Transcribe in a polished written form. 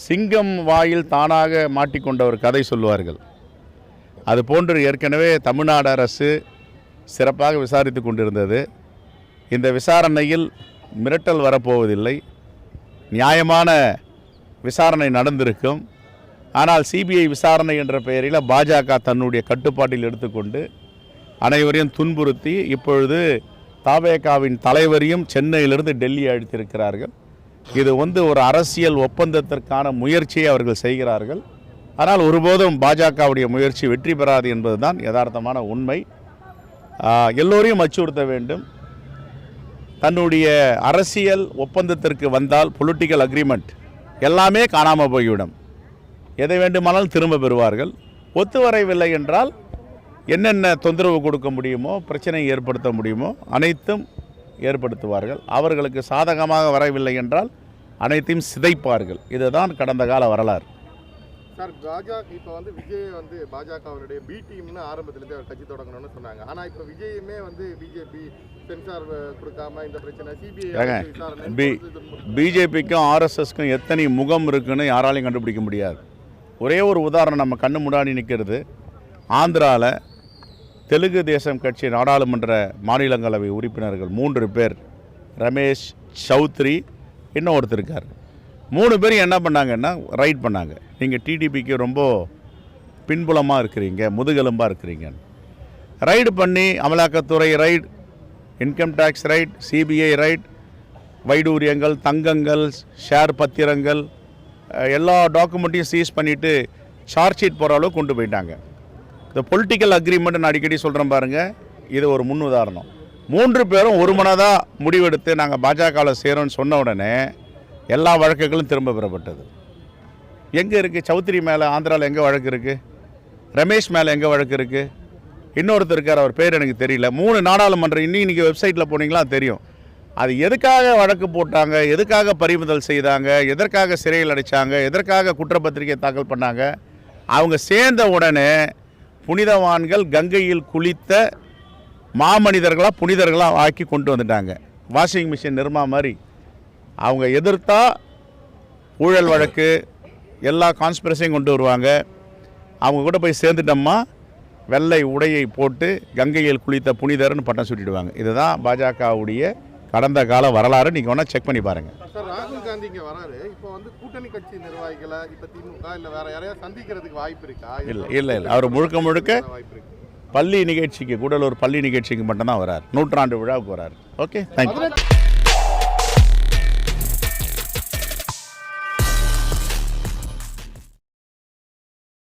சிங்கம் வாயில் தானாக மாட்டிக்கொண்ட ஒரு கதை சொல்லுவார்கள். அதுபோன்று ஏற்கனவே தமிழ்நாடு அரசு சிறப்பாக விசாரித்து கொண்டிருந்தது. இந்த விசாரணையில் மிரட்டல் வரப்போவதில்லை, நியாயமான விசாரணை நடந்திருக்கும். ஆனால் சிபிஐ விசாரணை என்ற பெயரில் பாஜக தன்னுடைய கட்டுப்பாட்டில் எடுத்துக்கொண்டு அனைவரையும் துன்புறுத்தி இப்பொழுது தவேகாவின் தலைவரையும் சென்னையிலிருந்து டெல்லி அழைத்திருக்கிறார்கள். இது ஒரு அரசியல் ஒப்பந்தத்திற்கான முயற்சியை அவர்கள் செய்கிறார்கள். ஆனால் ஒருபோதும் பாஜகவுடைய முயற்சி வெற்றி பெறாது என்பதுதான் யதார்த்தமான உண்மை. எல்லோரையும் அச்சுறுத்த வேண்டும். தன்னுடைய அரசியல் ஒப்பந்தத்திற்கு வந்தால் பொலிட்டிக்கல் அக்ரிமெண்ட் எல்லாமே காணாமல் போய்விடும். எதை வேண்டுமானாலும் திரும்ப பெறுவார்கள். ஒத்து வரவில்லை என்றால் என்னென்ன தொந்தரவு கொடுக்க முடியுமோ, பிரச்சனை ஏற்படுத்த முடியுமோ அனைத்தும் ஏற்படுத்துவார்கள். அவர்களுக்கு சாதகமாக வரவில்லை என்றால் அனைத்தையும் சிதைப்பார்கள். இதுதான் கடந்த கால வரலாறு. சார், பாஜக இப்போ விஜய் பாஜகவுடைய பி டீம்னு ஆரம்பத்திலேருந்து அவர் கட்சி தொடங்கணும்னு சொன்னாங்க. ஆனால் இப்போ விஜயுமே பிஜேபி சென்சார் கொடுக்காம இந்த பிரச்சனை சிபிஐ பிஜேபிக்கும் ஆர்எஸ்எஸ்க்கும் எத்தனை முகம் இருக்குன்னு யாராலையும் கண்டுபிடிக்க முடியாது. ஒரே ஒரு உதாரணம் நம்ம கண்ணு முன்னாடி நிற்கிறது. ஆந்திராவில் தெலுங்கு தேசம் கட்சி நாடாளுமன்ற மாநிலங்களவை உறுப்பினர்கள் 3 பேர், ரமேஷ், சௌத்ரி, இன்னும் ஒருத்தர் இருக்கார். 3 பேரும் என்ன பண்ணாங்கன்னா ரைட் பண்ணாங்க. நீங்கள் டிடிபிக்கு ரொம்ப பின்புலமாக இருக்கிறீங்க, முதுகெலும்பாக இருக்கிறீங்க. ரைடு பண்ணி அமலாக்கத்துறை raid, income tax raid, CBI raid, வைடூரியங்கள், தங்கங்கள், ஷேர் பத்திரங்கள் எல்லா டாக்குமெண்ட்டையும் சீஸ் பண்ணிவிட்டு சார்ஜ் ஷீட் போகிற அளவுக்கு கொண்டு போயிட்டாங்க. இந்த பொலிட்டிக்கல் அக்ரிமெண்ட் நான் அடிக்கடி சொல்கிறேன் பாருங்கள், இது ஒரு முன் உதாரணம். 3 பேரும் ஒரு மனதாக முடிவெடுத்து நாங்கள் பாஜகவில் சேரோன்னு சொன்ன உடனே எல்லா வழக்குகளும் திரும்ப பெறப்பட்டது. எங்கே இருக்குது? சௌத்ரி மேலே ஆந்திராவில் எங்கே வழக்கு இருக்குது? ரமேஷ் மேலே எங்கே வழக்கு இருக்குது? இன்னொருத்தர் இருக்கார், அவர் பேர் எனக்கு தெரியல. 3 நாடாளுமன்றம் இன்றைக்கி வெப்சைட்டில் போனீங்களா தெரியும். அது எதுக்காக வழக்கு போட்டாங்க, எதுக்காக பறிமுதல் செய்தாங்க, எதற்காக சிறையில் அடைச்சாங்க, எதற்காக குற்றப்பத்திரிகை தாக்கல் பண்ணாங்க. அவங்க சேர்ந்த உடனே புனிதவான்கள் கங்கையில் குளித்த மாமனிதர்களாக புனிதர்களாக ஆக்கி கொண்டு வந்துட்டாங்க. வாஷிங் மிஷின் நிர்மா மாதிரி அவங்க எதிர்த்தா ஊழல் வழக்கு எல்லா கான்ஸ்பிரசியும் கொண்டு வருவாங்க. அவங்க கூட போய் சேர்ந்துட்டோம்மா வெள்ளை உடையை போட்டு கங்கையில் குளித்த புனிதர்னு பட்டம் சுட்டிடுவாங்க. இதுதான் பாஜகவுடைய கடந்த கால வரலாறு. நீங்கள் வேணால் செக் பண்ணி பாருங்கள். சார், ராகுல் காந்தி இங்கே வராரு. இப்போ கூட்டணி கட்சி நிர்வாகிகளை இப்போ திமுக இல்லை வேற யாரையாவது சந்திக்கிறதுக்கு வாய்ப்பு இருக்கா? இல்லை. அவர் முழுக்க பள்ளி நிகழ்ச்சிக்கு, கூடலூர் பள்ளி நிகழ்ச்சிக்கு மட்டும்தான் வரார். 100ஆண்டு விழாவுக்கு வரார். Okay, thank you.